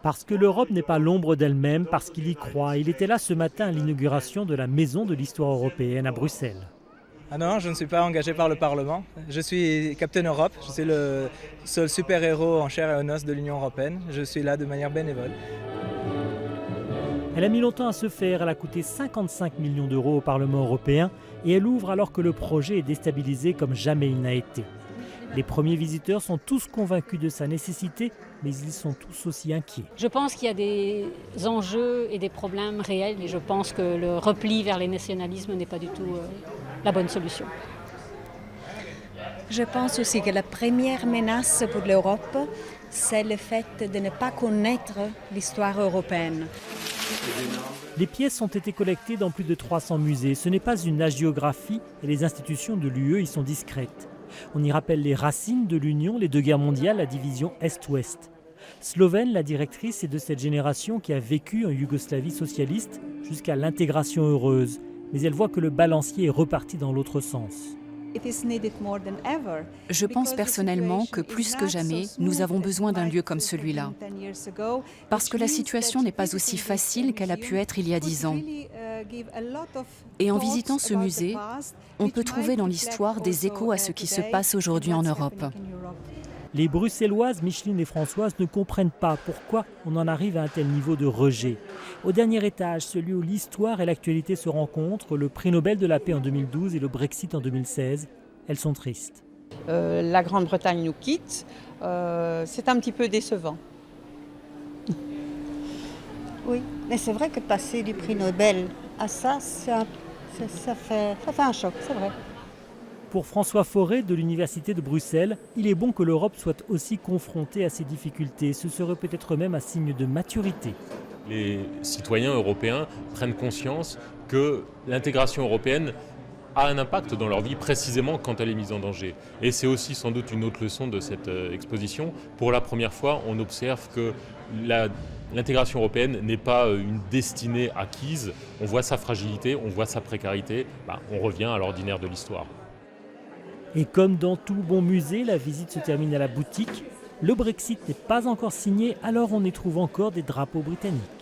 Parce que l'Europe n'est pas l'ombre d'elle-même, parce qu'il y croit. Il était là ce matin à l'inauguration de la Maison de l'Histoire européenne à Bruxelles. Ah non, je ne suis pas engagé par le Parlement. Je suis Captain Europe, je suis le seul super-héros en chair et en os de l'Union européenne. Je suis là de manière bénévole. Elle a mis longtemps à se faire, elle a coûté 55 millions d'euros au Parlement européen et elle ouvre alors que le projet est déstabilisé comme jamais il n'a été. Les premiers visiteurs sont tous convaincus de sa nécessité, mais ils sont tous aussi inquiets. Je pense qu'il y a des enjeux et des problèmes réels et je pense que le repli vers les nationalismes n'est pas du tout la bonne solution. Je pense aussi que la première menace pour l'Europe, c'est le fait de ne pas connaître l'histoire européenne. Les pièces ont été collectées dans plus de 300 musées. Ce n'est pas une hagiographie et les institutions de l'UE y sont discrètes. On y rappelle les racines de l'Union, les deux guerres mondiales, la division Est-Ouest. Slovène, la directrice, est de cette génération qui a vécu en Yougoslavie socialiste jusqu'à l'intégration heureuse. Mais elle voit que le balancier est reparti dans l'autre sens. Je pense personnellement que plus que jamais, nous avons besoin d'un lieu comme celui-là. Parce que la situation n'est pas aussi facile qu'elle a pu être il y a 10 ans. Et en visitant ce musée, on peut trouver dans l'histoire des échos à ce qui se passe aujourd'hui en Europe. Les Bruxelloises, Micheline et Françoise, ne comprennent pas pourquoi on en arrive à un tel niveau de rejet. Au dernier étage, celui où l'histoire et l'actualité se rencontrent, le prix Nobel de la paix en 2012 et le Brexit en 2016, elles sont tristes. La Grande-Bretagne nous quitte, c'est un petit peu décevant. Oui, mais c'est vrai que passer du prix Nobel à ça, ça fait un choc, c'est vrai. Pour François Fauré de l'Université de Bruxelles, il est bon que l'Europe soit aussi confrontée à ces difficultés. Ce serait peut-être même un signe de maturité. Les citoyens européens prennent conscience que l'intégration européenne a un impact dans leur vie précisément quand elle est mise en danger. Et c'est aussi sans doute une autre leçon de cette exposition. Pour la première fois, on observe que l'intégration européenne n'est pas une destinée acquise. On voit sa fragilité, on voit sa précarité. On revient à l'ordinaire de l'histoire. Et comme dans tout bon musée, la visite se termine à la boutique. Le Brexit n'est pas encore signé, alors on y trouve encore des drapeaux britanniques.